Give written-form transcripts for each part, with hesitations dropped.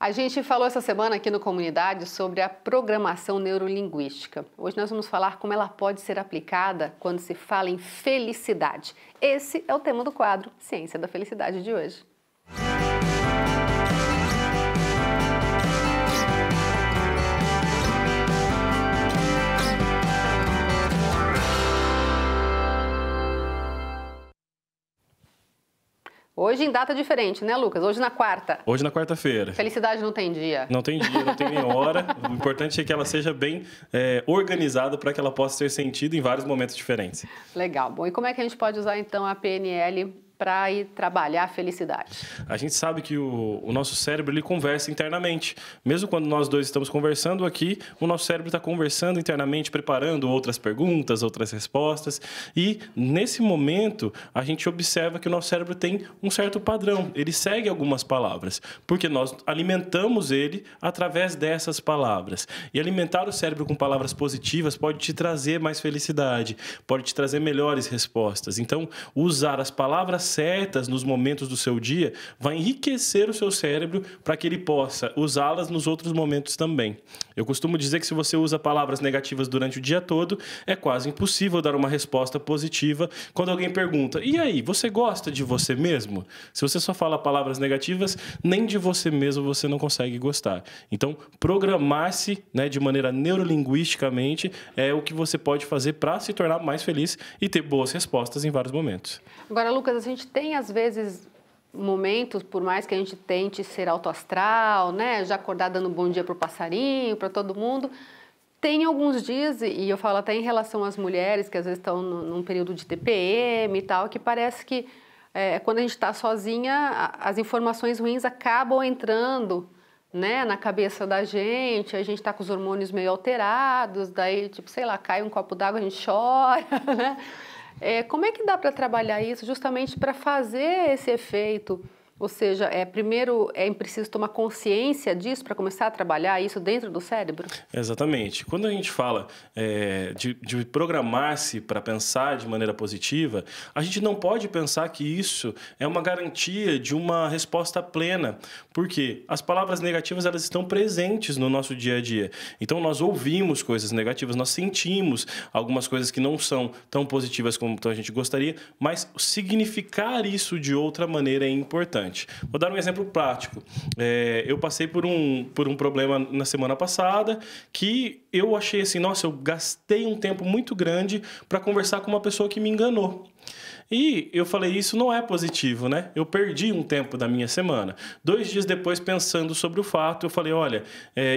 A gente falou essa semana aqui no Comunidade sobre a programação neurolinguística. Hoje nós vamos falar como ela pode ser aplicada quando se fala em felicidade. Esse é o tema do quadro Ciência da Felicidade de hoje. Hoje em data diferente, né, Lucas? Hoje na quarta. Hoje na quarta-feira. Felicidade não tem dia. Não tem dia, não tem nem hora. O importante é que ela seja bem organizada para que ela possa ter sentido em vários momentos diferentes. Legal. Bom, e como é que a gente pode usar, então, a PNL para ir trabalhar a felicidade? A gente sabe que o nosso cérebro ele conversa internamente. Mesmo quando nós dois estamos conversando aqui, o nosso cérebro está conversando internamente, preparando outras perguntas, outras respostas. E, nesse momento, a gente observa que o nosso cérebro tem um certo padrão. Ele segue algumas palavras, porque nós alimentamos ele através dessas palavras. E alimentar o cérebro com palavras positivas pode te trazer mais felicidade, pode te trazer melhores respostas. Então, usar as palavras certas nos momentos do seu dia vai enriquecer o seu cérebro para que ele possa usá-las nos outros momentos também. Eu costumo dizer que se você usa palavras negativas durante o dia todo, é quase impossível dar uma resposta positiva quando alguém pergunta: e aí, você gosta de você mesmo? Se você só fala palavras negativas, nem de você mesmo você não consegue gostar. Então, programar-se, de maneira neurolinguisticamente é o que você pode fazer para se tornar mais feliz e ter boas respostas em vários momentos. Agora, Lucas, a gente tem, às vezes, momentos, por mais que a gente tente ser autoastral, já acordar dando bom dia para o passarinho, para todo mundo, tem alguns dias, e eu falo até em relação às mulheres que às vezes estão num período de TPM e tal, que parece que quando a gente está sozinha, as informações ruins acabam entrando, na cabeça da gente, a gente está com os hormônios meio alterados, daí, cai um copo d'água, a gente chora, como é que dá para trabalhar isso justamente para fazer esse efeito? Ou seja, primeiro é preciso tomar consciência disso para começar a trabalhar isso dentro do cérebro? Exatamente. Quando a gente fala de programar-se para pensar de maneira positiva, a gente não pode pensar que isso é uma garantia de uma resposta plena, porque as palavras negativas elas estão presentes no nosso dia a dia. Então, nós ouvimos coisas negativas, nós sentimos algumas coisas que não são tão positivas como a gente gostaria, mas significar isso de outra maneira é importante. Vou dar um exemplo prático. Eu passei por um problema na semana passada que eu achei assim, nossa, eu gastei um tempo muito grande para conversar com uma pessoa que me enganou. E eu falei, isso não é positivo, né? Eu perdi um tempo da minha semana. 2 dias depois, pensando sobre o fato, eu falei, olha,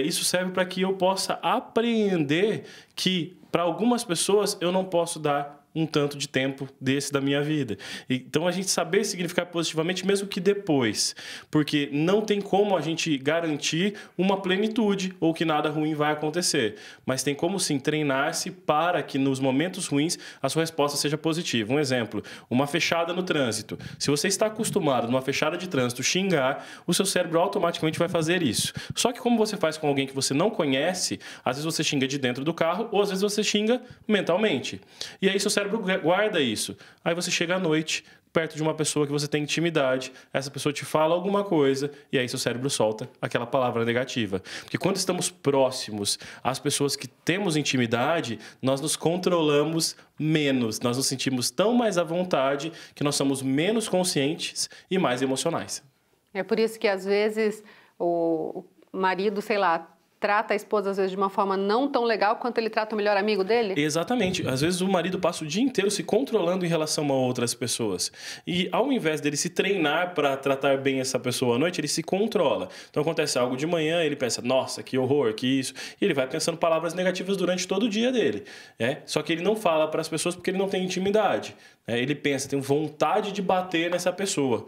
isso serve para que eu possa apreender que, para algumas pessoas, eu não posso dar um tanto de tempo desse da minha vida. Então, a gente saber significar positivamente, mesmo que depois. Porque não tem como a gente garantir uma plenitude ou que nada ruim vai acontecer. Mas tem como, sim, treinar-se para que nos momentos ruins a sua resposta seja positiva. Um exemplo, uma fechada no trânsito. Se você está acostumado numa fechada de trânsito xingar, o seu cérebro automaticamente vai fazer isso. Só que como você faz com alguém que você não conhece, às vezes você xinga de dentro do carro ou às vezes você xinga mentalmente. E aí seu cérebro guarda isso. Aí você chega à noite, perto de uma pessoa que você tem intimidade, essa pessoa te fala alguma coisa e aí seu cérebro solta aquela palavra negativa. Porque quando estamos próximos às pessoas que temos intimidade, nós nos controlamos menos, nós nos sentimos tão mais à vontade que nós somos menos conscientes e mais emocionais. É por isso que às vezes o marido, trata a esposa, às vezes, de uma forma não tão legal quanto ele trata o melhor amigo dele? Exatamente. Às vezes o marido passa o dia inteiro se controlando em relação a outras pessoas. E ao invés dele se treinar para tratar bem essa pessoa à noite, ele se controla. Então acontece algo de manhã, ele pensa, nossa, que horror, que isso. E ele vai pensando palavras negativas durante todo o dia dele. Só que ele não fala para as pessoas porque ele não tem intimidade. Ele pensa, tem vontade de bater nessa pessoa.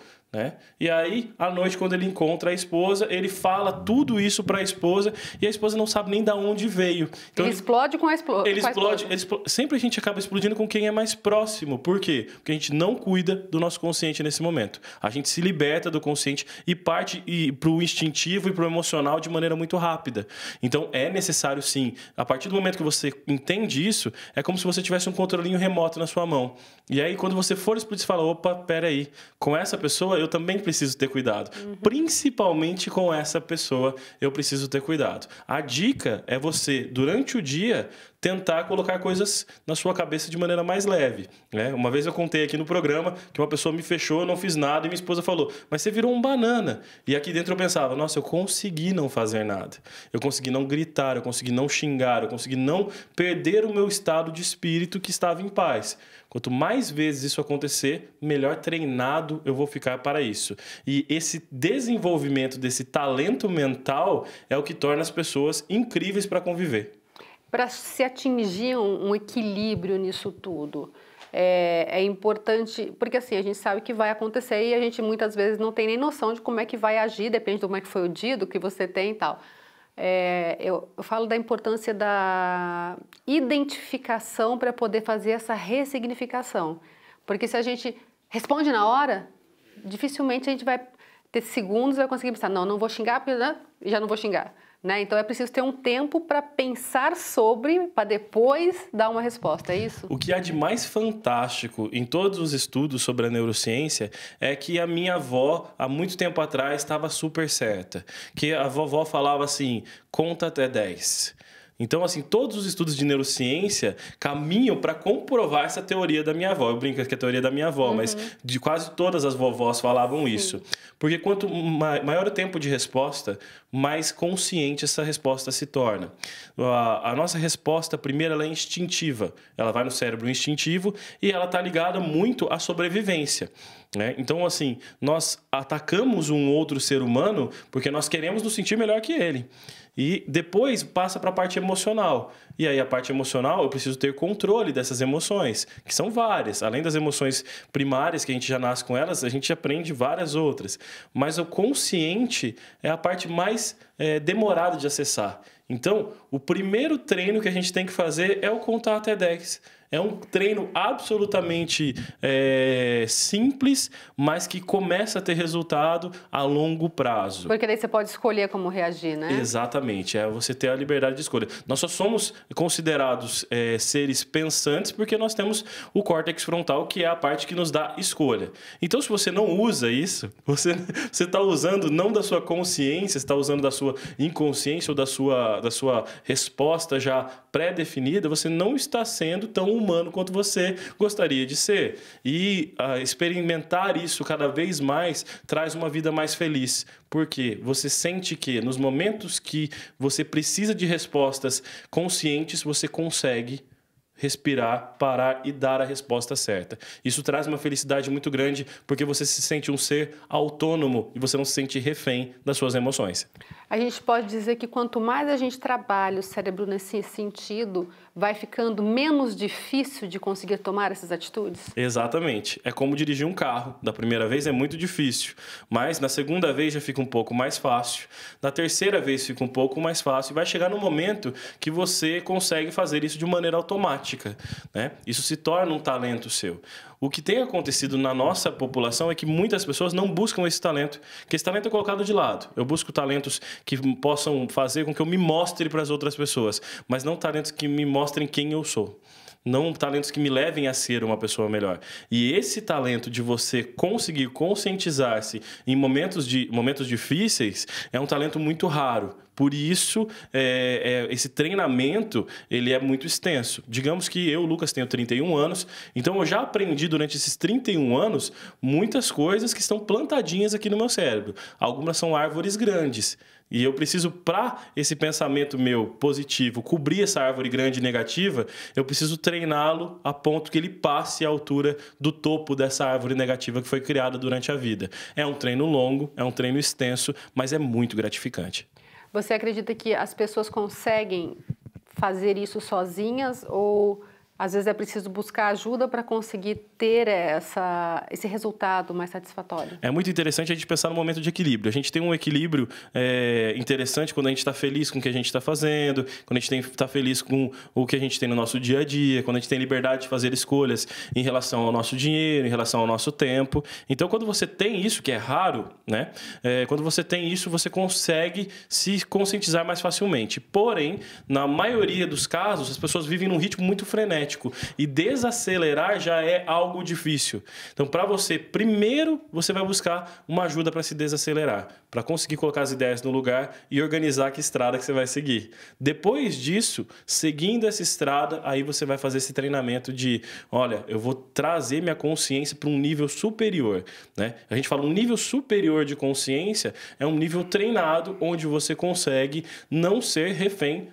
E aí, à noite, quando ele encontra a esposa, ele fala tudo isso para a esposa e a esposa não sabe nem de onde veio. Então, ele explode com a esposa. Ele explode. Sempre a gente acaba explodindo com quem é mais próximo. Por quê? Porque a gente não cuida do nosso consciente nesse momento. A gente se liberta do consciente e parte para o instintivo e para o emocional de maneira muito rápida. Então, é necessário, sim. A partir do momento que você entende isso, é como se você tivesse um controlinho remoto na sua mão. E aí, quando você for explodir, você fala, opa, peraí, com essa pessoa eu também preciso ter cuidado. Principalmente com essa pessoa, eu preciso ter cuidado. A dica é você, durante o dia, tentar colocar coisas na sua cabeça de maneira mais leve, né? Uma vez eu contei aqui no programa que uma pessoa me fechou, eu não fiz nada, e minha esposa falou, mas você virou um banana. E aqui dentro eu pensava, nossa, eu consegui não fazer nada. Eu consegui não gritar, eu consegui não xingar, eu consegui não perder o meu estado de espírito que estava em paz. Quanto mais vezes isso acontecer, melhor treinado eu vou ficar para isso. E esse desenvolvimento desse talento mental é o que torna as pessoas incríveis para conviver. Para se atingir um equilíbrio nisso tudo, é importante, porque assim, a gente sabe que vai acontecer e a gente muitas vezes não tem nem noção de como é que vai agir, depende de como é que foi o dia, do que você tem e tal. Eu falo da importância da identificação para poder fazer essa ressignificação. Porque se a gente responde na hora, dificilmente a gente vai ter segundos e vai conseguir pensar, não vou xingar, porque já não vou xingar. Né? Então é preciso ter um tempo para pensar sobre, para depois dar uma resposta, é isso? O que há de mais fantástico em todos os estudos sobre a neurociência é que a minha avó, há muito tempo atrás, estava super certa. Que a vovó falava assim, conta até 10. Então, assim, todos os estudos de neurociência caminham para comprovar essa teoria da minha avó. Eu brinco que é a teoria da minha avó, mas de quase todas as vovós falavam isso. Porque quanto maior o tempo de resposta, mais consciente essa resposta se torna. A nossa resposta, primeiro, ela é instintiva. Ela vai no cérebro instintivo e ela está ligada muito à sobrevivência. Né? Então, assim, nós atacamos um outro ser humano porque nós queremos nos sentir melhor que ele. E depois passa para a parte emocional. E aí a parte emocional, eu preciso ter controle dessas emoções, que são várias. Além das emoções primárias, que a gente já nasce com elas, a gente aprende várias outras. Mas o consciente é a parte mais demorada de acessar. Então, o primeiro treino que a gente tem que fazer é o contar até 10. É um treino absolutamente simples, mas que começa a ter resultado a longo prazo. Porque daí você pode escolher como reagir, né? Exatamente, é você ter a liberdade de escolha. Nós só somos considerados seres pensantes porque nós temos o córtex frontal, que é a parte que nos dá escolha. Então, se você não usa isso, você está usando não da sua consciência, você está usando da sua inconsciência ou da sua resposta já pré-definida, você não está sendo tão humano quanto você gostaria de ser. E experimentar isso cada vez mais traz uma vida mais feliz. Porque você sente que nos momentos que você precisa de respostas conscientes, você consegue respirar, parar e dar a resposta certa. Isso traz uma felicidade muito grande porque você se sente um ser autônomo e você não se sente refém das suas emoções. A gente pode dizer que quanto mais a gente trabalha o cérebro nesse sentido, vai ficando menos difícil de conseguir tomar essas atitudes? Exatamente. É como dirigir um carro. Da primeira vez é muito difícil, mas na segunda vez já fica um pouco mais fácil. Na terceira vez fica um pouco mais fácil e vai chegar no momento que você consegue fazer isso de maneira automática, né? Isso se torna um talento seu. O que tem acontecido na nossa população é que muitas pessoas não buscam esse talento, que esse talento é colocado de lado. Eu busco talentos que possam fazer com que eu me mostre para as outras pessoas, mas não talentos que me mostrem quem eu sou. Não talentos que me levem a ser uma pessoa melhor. E esse talento de você conseguir conscientizar-se em momentos difíceis é um talento muito raro. Por isso, esse treinamento ele é muito extenso. Digamos que eu, Lucas, tenho 31 anos, então eu já aprendi durante esses 31 anos muitas coisas que estão plantadinhas aqui no meu cérebro. Algumas são árvores grandes. E eu preciso, para esse pensamento meu positivo cobrir essa árvore grande negativa, eu preciso treiná-lo a ponto que ele passe à altura do topo dessa árvore negativa que foi criada durante a vida. É um treino longo, é um treino extenso, mas é muito gratificante. Você acredita que as pessoas conseguem fazer isso sozinhas ou às vezes é preciso buscar ajuda para conseguir ter esse resultado mais satisfatório? É muito interessante a gente pensar no momento de equilíbrio. A gente tem um equilíbrio interessante quando a gente está feliz com o que a gente está fazendo, quando a gente está feliz com o que a gente tem no nosso dia a dia, quando a gente tem liberdade de fazer escolhas em relação ao nosso dinheiro, em relação ao nosso tempo. Então, quando você tem isso, que é raro, né? Quando você tem isso, você consegue se conscientizar mais facilmente. Porém, na maioria dos casos, as pessoas vivem num ritmo muito frenético. frenético e desacelerar já é algo difícil. Então, para você, primeiro, você vai buscar uma ajuda para se desacelerar, para conseguir colocar as ideias no lugar e organizar que estrada que você vai seguir. Depois disso, seguindo essa estrada, aí você vai fazer esse treinamento de, olha, eu vou trazer minha consciência para um nível superior, né? A gente fala um nível superior de consciência é um nível treinado onde você consegue não ser refém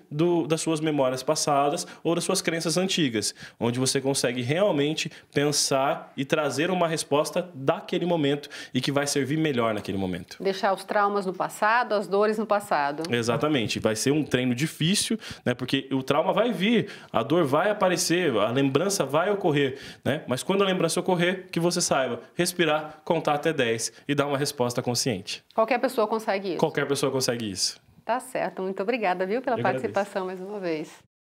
das suas memórias passadas ou das suas crenças antigas, onde você consegue realmente pensar e trazer uma resposta daquele momento e que vai servir melhor naquele momento. Deixar os traumas no passado, as dores no passado. Exatamente. Vai ser um treino difícil, né? Porque o trauma vai vir, a dor vai aparecer, a lembrança vai ocorrer, né? Mas quando a lembrança ocorrer, que você saiba respirar, contar até 10 e dar uma resposta consciente. Qualquer pessoa consegue isso? Qualquer pessoa consegue isso. Tá certo. Muito obrigada, viu, pela participação mais uma vez.